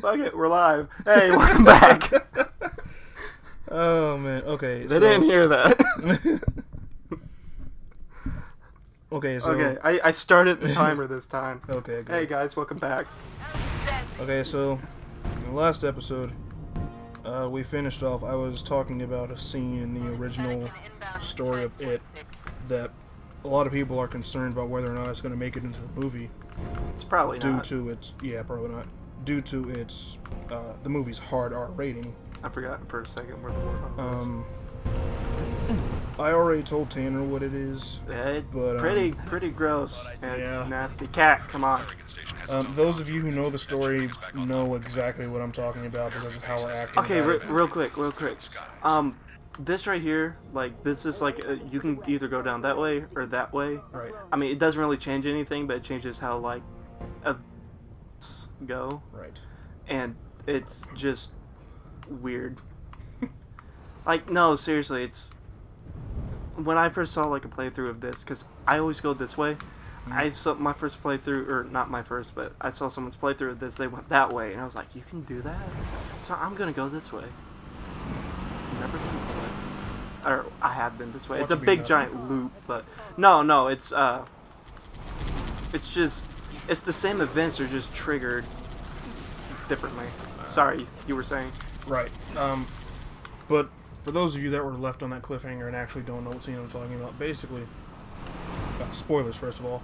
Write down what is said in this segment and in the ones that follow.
Fuck it, we're live. Hey, welcome back. Oh man, okay. They didn't hear that. Okay, so... Okay, I started the timer this time. Okay, good. Hey guys, welcome back. Okay, so, in the last episode, we finished off, I was talking about a scene in the original story of It that a lot of people are concerned about whether or not it's going to make it into the movie. It's probably not. Due to its... Yeah, probably not. Due to its... the movie's hard R rating. I forgot for a second where the word was. I already told Tanner what it is. It's but, pretty gross and yeah. nasty. Cat, come on. Those of you who know the story know exactly what I'm talking about because of how we're acting. Okay, real quick. This right here, like, this is like, you can either go down that way or that way. Right. I mean, it doesn't really change anything, but it changes how, like, events go. Right. And it's just weird. Like, no, seriously, it's... When I first saw, like, a playthrough of this, because I always go this way, I saw my first playthrough, or not my first, but I saw someone's playthrough of this, they went that way, and I was like, you can do that? So I'm gonna go this way. I've never been this way. Or, I have been this way. It's a big giant loop, but... No, it's just... It's the same events, they're just triggered differently. Sorry, you were saying? Right. But for those of you that were left on that cliffhanger and actually don't know what scene I'm talking about, basically, spoilers first of all.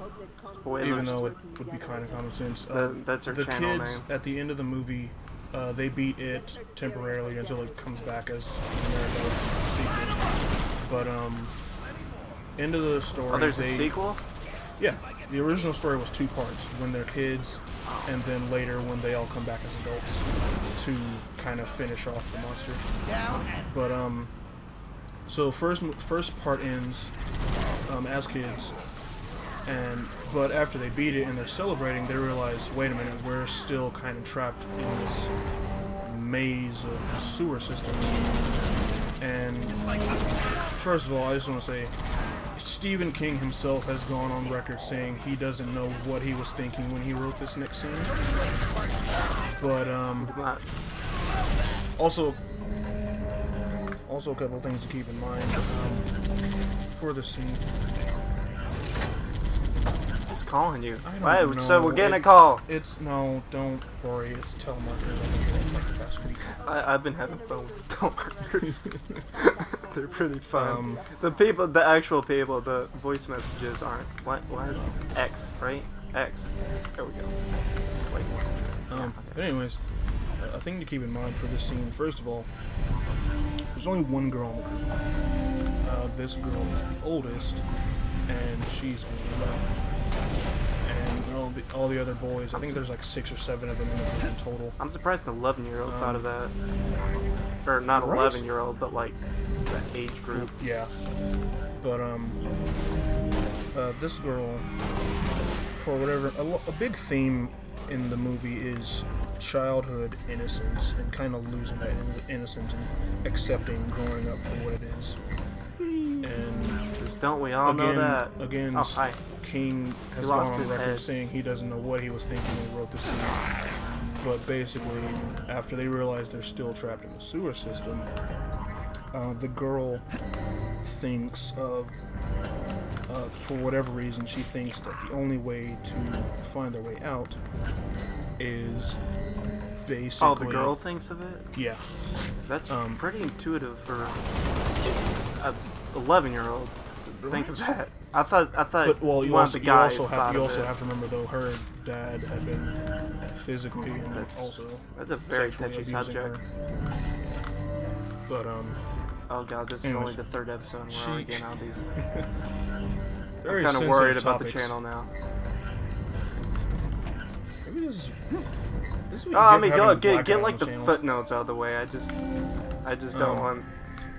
Spoilers. Even though it would be kind of common sense. That's our the channel kids name. at the end of the movie, they beat it temporarily until it comes back as America's sequel. But end of the story. Oh, there's a sequel? Yeah, the original story was 2 parts: when they're kids, and then later when they all come back as adults to kind of finish off the monster. But so first part ends as kids, but after they beat it and they're celebrating, they realize, wait a minute, we're still kind of trapped in this maze of sewer systems. And first of all, I just want to say, Stephen King himself has gone on record saying he doesn't know what he was thinking when he wrote this next scene. But also a couple of things to keep in mind for the scene. He's calling you. I don't know. So we're getting a call. No, don't worry. It's telemarketers. I've been doing like the past week. I've been having fun with telemarketers. They're pretty fun. The actual people, the voice messages aren't. What is X, right? X. There we go. Wait. But anyways, a thing to keep in mind for this scene, first of all, there's only one girl in the group. This girl is the oldest, and she's only 11. And all the other boys, I think there's like 6 or 7 of them in total. I'm surprised an 11-year-old thought of that. Or not 11-year-old, but like that age group. Yeah. But this girl, for whatever, a big theme in the movie is childhood innocence and kind of losing that innocence and accepting growing up for what it is. And just don't we all know that? Again, King has gone on record saying he doesn't know what he was thinking when he wrote the scene. But basically, after they realize they're still trapped in the sewer system, the girl thinks of, for whatever reason, she thinks that the only way to find their way out is basically... Oh, the girl thinks of it? Yeah. That's pretty intuitive for a 11-year-old to think of that. I thought but, well, one of the guys you thought also of it. have to remember, though, her dad had been physically and that's a very touchy subject. Her. But oh god, this is only the 3rd episode and we're already getting all these. Very I'm kind of worried topics. about the channel now. Maybe this is get like the footnotes out of the way. I just don't want.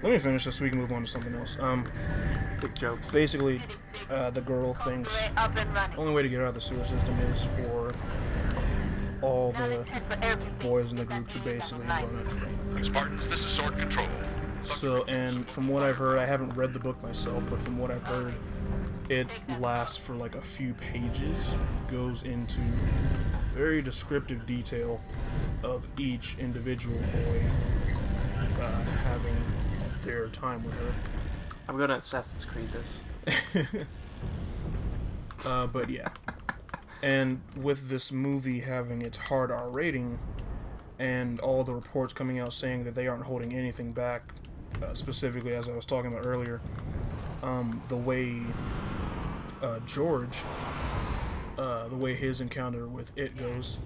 Let me finish this so we can move on to something else. Big jokes. Basically, the girl thinks the only way to get out of the sewer system is for all the boys in the group to basically run it free. Spartans, this is Sword Control. So, and from what I've heard, I haven't read the book myself, but from what I've heard, it lasts for like a few pages, goes into very descriptive detail of each individual boy having their time with her. I'm gonna Assassin's Creed this. But yeah. And with this movie having its hard R rating, and all the reports coming out saying that they aren't holding anything back, specifically as I was talking about earlier, the way George, the way his encounter with it goes,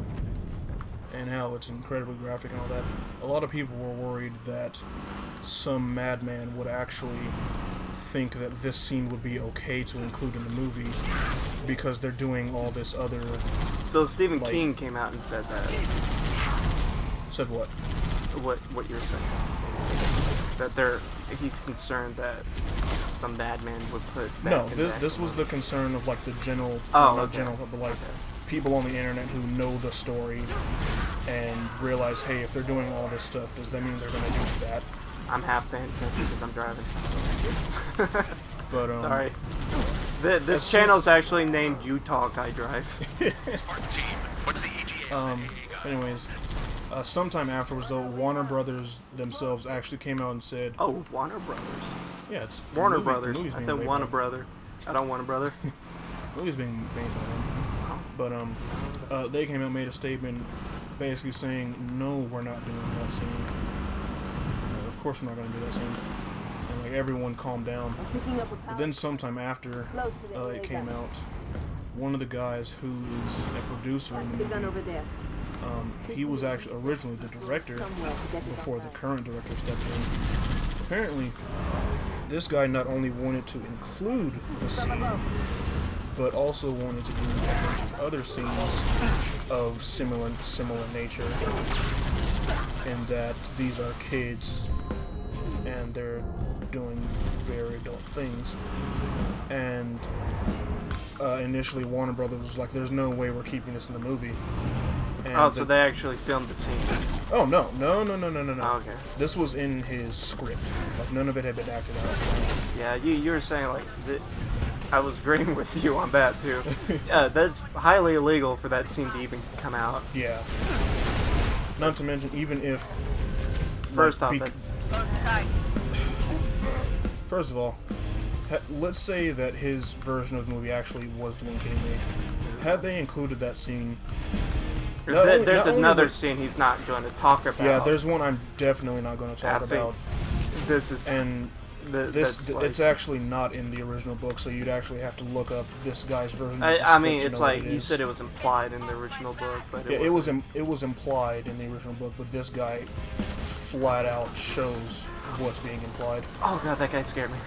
and how it's incredibly graphic and all that, a lot of people were worried that some madman would actually think that this scene would be okay to include in the movie because they're doing all this other... So Stephen King came out and said that. Said what? What you're saying. That he's concerned that some madman would put that No, in this was the concern of like the general, but like people on the internet who know the story and realize, hey, if they're doing all this stuff, does that mean they're going to do that? I'm half paying attention because I'm driving. But sorry. This channel's actually named Utah Guy Drive. Anyways, sometime afterwards, though, Warner Brothers themselves actually came out and said... Oh, Warner Brothers. Yeah, it's... Warner Brothers. I said Warner Brother. I don't want a brother. The movie's being made by them. But, they came out and made a statement basically saying, no, we're not doing that scene. Of course we're not going to do that scene. And, like, everyone calmed down. But then sometime after it came out, one of the guys who is a producer in the movie... he was actually originally the director before the current director stepped in. Apparently, this guy not only wanted to include the scene, but also wanted to do a bunch of other scenes of similar nature, in that these are kids and they're doing very adult things. And initially Warner Brothers was like, there's no way we're keeping this in the movie. And so they actually filmed the scene. Oh, no. Oh, okay. This was in his script. Like, none of it had been acted out. Yeah, you were saying, like, I was agreeing with you on that, too. Yeah, that's highly illegal for that scene to even come out. Yeah. Not to mention, even if... First off, that's... First of all, let's say that his version of the movie actually was the one getting made. Had they included that scene... There's another scene he's not going to talk about. Yeah, there's one I'm definitely not going to talk about. This is... And it's actually not in the original book, so you'd actually have to look up this guy's version. I mean, it's like you said, it was implied in the original book, but it was implied in the original book, but this guy flat out shows what's being implied. Oh god, that guy scared me.